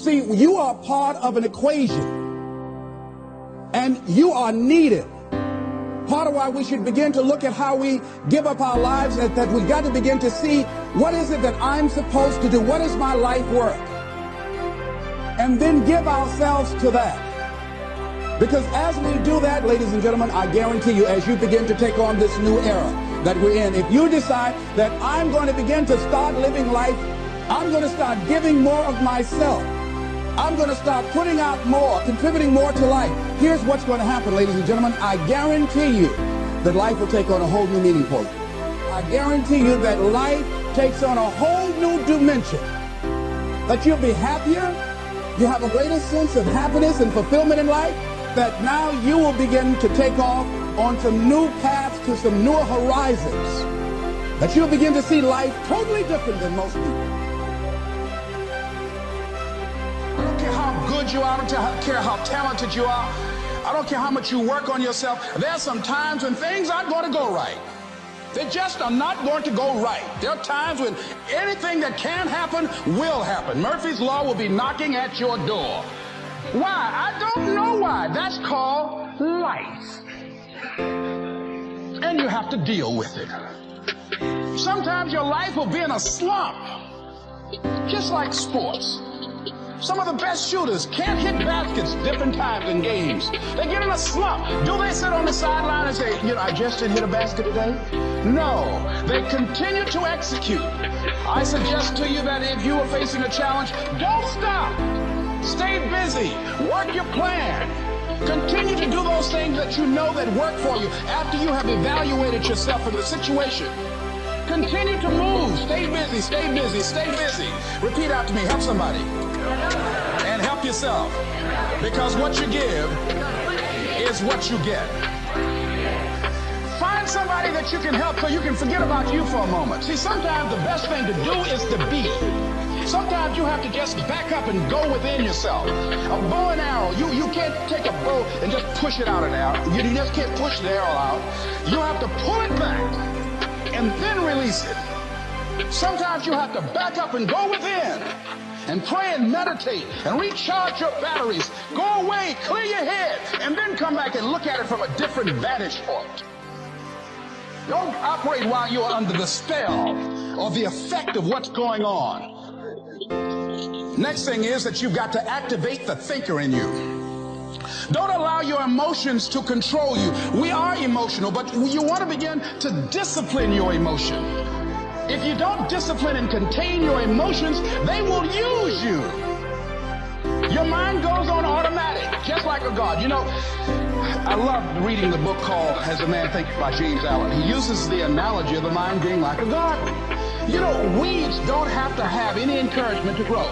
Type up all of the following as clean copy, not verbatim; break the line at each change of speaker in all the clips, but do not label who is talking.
See, you are part of an equation, and you are needed. Part of why we should begin to look at how we give up our lives is that we've got to begin to see, what is it that I'm supposed to do? What is my life worth? And then give ourselves to that. Because as we do that, ladies and gentlemen, I guarantee you, as you begin to take on this new era that we're in, if you decide that I'm going to begin to start living life, I'm going to start giving more of myself, I'm going to start putting out more, contributing more to life, here's what's going to happen, ladies and gentlemen. I guarantee you that life will take on a whole new meaning for you. I guarantee you that life takes on a whole new dimension, that you'll be happier, you have a greater sense of happiness and fulfillment in life, that now you will begin to take off on some new paths to some newer horizons, that you'll begin to see life totally different than most people. I don't care how good you are, I don't care how talented you are, I don't care how much you work on yourself. There's some times when things aren't going to go right. They just are not going to go right. There are times when anything that can happen will happen. Murphy's Law will be knocking at your door. Why? I don't know why. That's called life. And you have to deal with it. Sometimes your life will be in a slump, just like sports. Some of the best shooters can't hit baskets different times in games. They get in a slump. Do they sit on the sideline and say, I just didn't hit a basket today? No, they continue to execute. I suggest to you that if you are facing a challenge, don't stop. Stay busy. Work your plan. Continue to do those things that you know that work for you after you have evaluated yourself in the situation. Continue to move. Stay busy, stay busy, stay busy. Repeat after me. Help somebody. And help yourself. Because what you give is what you get. Find somebody that you can help so you can forget about you for a moment. See, sometimes the best thing to do is to be. Sometimes you have to just back up and go within yourself. A bow and arrow, you can't take a bow and just push it out of there. You just can't push the arrow out. You have to pull it back and then release it. Sometimes you have to back up and go within and pray and meditate and recharge your batteries. Go away, clear your head, and then come back and look at it from a different vantage point. Don't operate while you're under the spell or the effect of what's going on. Next thing is that you've got to activate the thinker in you. Don't allow your emotions to control you. We are emotional, but you want to begin to discipline your emotion. If you don't discipline and contain your emotions, they will use you. Your mind goes on automatic, just like a God. I love reading the book called As a Man Thinketh by James Allen. He uses the analogy of the mind being like a garden. Weeds don't have to have any encouragement to grow.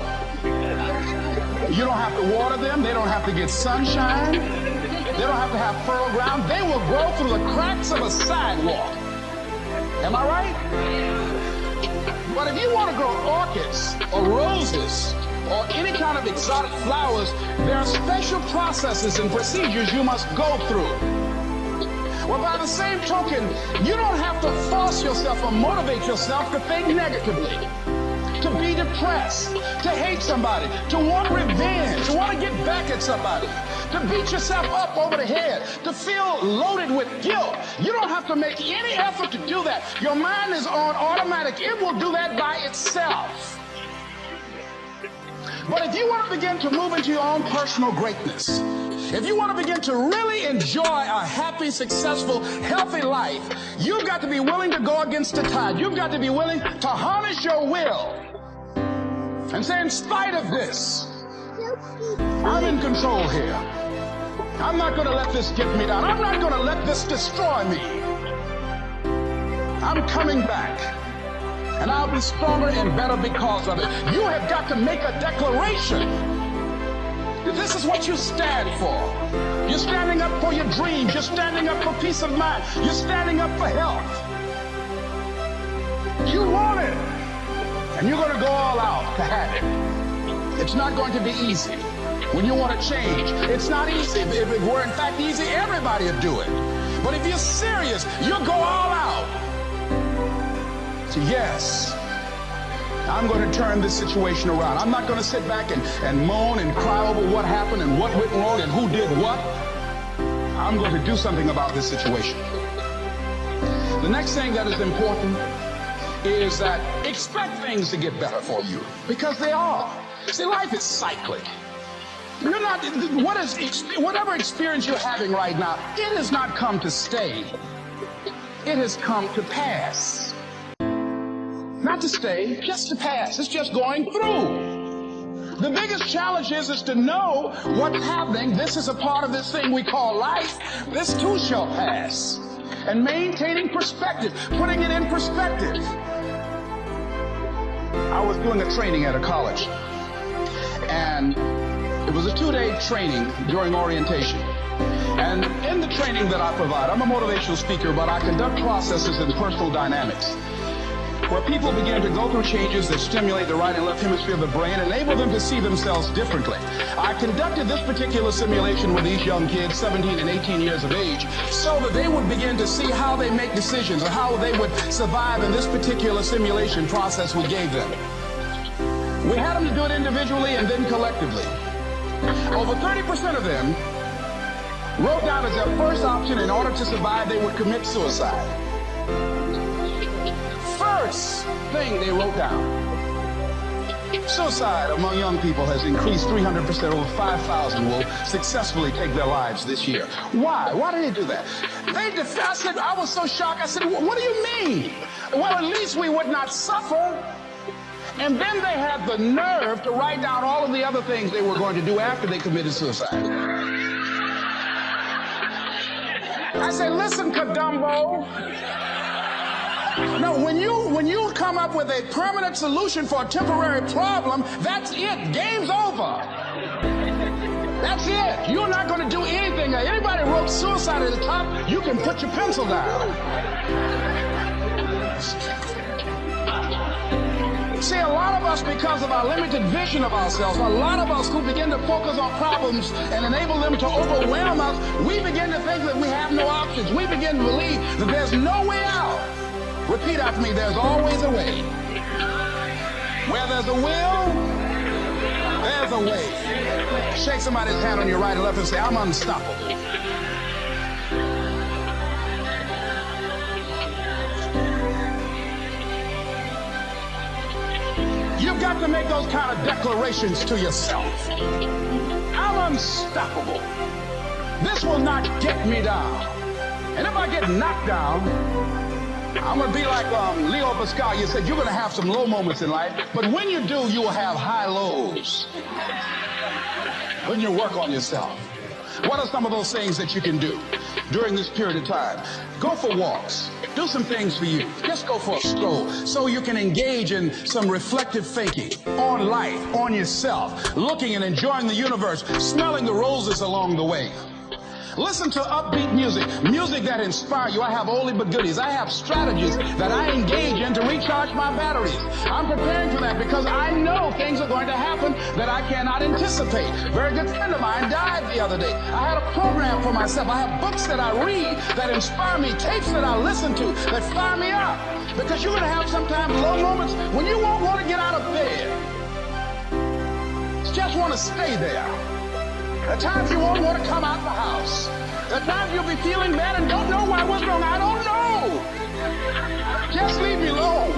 You don't have to water them. They don't have to get sunshine. They don't have to have fertile ground. They will grow through the cracks of a sidewalk. Am I right? But if you want to grow orchids or roses or any kind of exotic flowers, there are special processes and procedures you must go through. Well, by the same token, you don't have to force yourself or motivate yourself to think negatively, to be depressed, to hate somebody, to want revenge, to want to get back at somebody, to beat yourself up over the head, to feel loaded with guilt. You don't have to make any effort to do that. Your mind is on automatic. It will do that by itself. But if you want to begin to move into your own personal greatness, if you want to begin to really enjoy a happy, successful, healthy life, you've got to be willing to go against the tide. You've got to be willing to harness your will and say, in spite of this, I'm in control here. I'm not going to let this get me down. I'm not going to let this destroy me. I'm coming back. And I'll be stronger and better because of it. You have got to make a declaration. This is what you stand for. You're standing up for your dreams. You're standing up for peace of mind. You're standing up for health. You want it. And you're going to go all out to have it. It's not going to be easy. When you want to change, it's not easy. If it were in fact easy, everybody would do it. But if you're serious, you'll go all out. So yes, I'm going to turn this situation around. I'm not going to sit back and moan and cry over what happened and what went wrong and who did what. I'm going to do something about this situation. The next thing that is important is that expect things to get better for you, because they are. See, life is cyclic. You're not, whatever experience you're having right now, it has not come to stay. It has come to pass. Not to stay, just to pass. It's just going through. The biggest challenge is to know what's happening. This is a part of this thing we call life. This too shall pass. And maintaining perspective, putting it in perspective. I was doing a training at a college, and it was a 2-day training during orientation. And in the training that I provide, I'm a motivational speaker, but I conduct processes in personal dynamics, where people begin to go through changes that stimulate the right and left hemisphere of the brain, enable them to see themselves differently. I conducted this particular simulation with these young kids, 17 and 18 years of age, so that they would begin to see how they make decisions or how they would survive in this particular simulation process we gave them. We had them to do it individually and then collectively. Over 30% of them wrote down as their first option, in order to survive, they would commit suicide. First thing they wrote down. Suicide among young people has increased 300%. Over 5,000 will successfully take their lives this year. Why? Why did they do that? I said, I was so shocked. I said, what do you mean? Well, at least we would not suffer. And then they had the nerve to write down all of the other things they were going to do after they committed suicide. I said, listen, Kadumbo. No, when you come up with a permanent solution for a temporary problem, that's it. Game's over. That's it. You're not going to do anything. Anybody wrote suicide at the top, you can put your pencil down. See, a lot of us, because of our limited vision of ourselves, a lot of us who begin to focus on problems and enable them to overwhelm us, we begin to think that we have no options. We begin to believe that there's no way out. Repeat after me, there's always a way. Where there's a will, there's a way. Shake somebody's hand on your right and left and say, I'm unstoppable. You've got to make those kind of declarations to yourself. I'm unstoppable. This will not get me down. And if I get knocked down, I'm going to be like Leo Pascal. You said you're going to have some low moments in life, but when you do, you will have high lows. When you work on yourself. What are some of those things that you can do during this period of time? Go for walks. Do some things for you. Just go for a stroll so you can engage in some reflective thinking on life, on yourself, looking and enjoying the universe, smelling the roses along the way. Listen to upbeat music, music that inspires you. I have oldie but goodies. I have strategies that I engage in to recharge my batteries. I'm preparing for that because I know things are going to happen that I cannot anticipate. A very good friend of mine died the other day. I had a program for myself. I have books that I read that inspire me, tapes that I listen to that fire me up. Because you're going to have sometimes low moments when you won't want to get out of bed. You just want to stay there. At times you won't want to come out the house. At times you'll be feeling bad and don't know why. What's wrong? I don't know. Just leave me alone.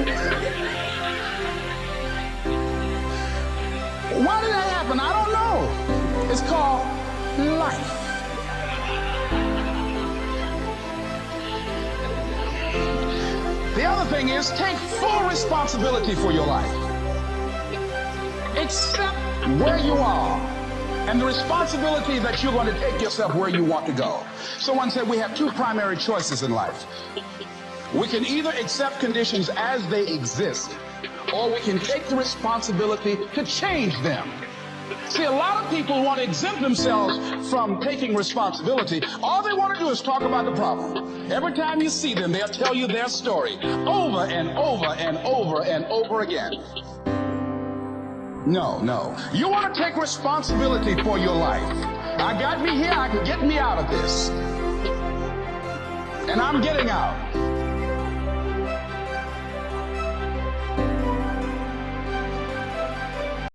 Why did that happen? I don't know. It's called life. The other thing is, take full responsibility for your life. Accept where you are and the responsibility that you're going to take yourself where you want to go. Someone said we have two primary choices in life. We can either accept conditions as they exist, or we can take the responsibility to change them. See, a lot of people want to exempt themselves from taking responsibility. All they want to do is talk about the problem. Every time you see them, they'll tell you their story over and over and over and over again. No. You want to take responsibility for your life. I got me here, I can get me out of this. And I'm getting out.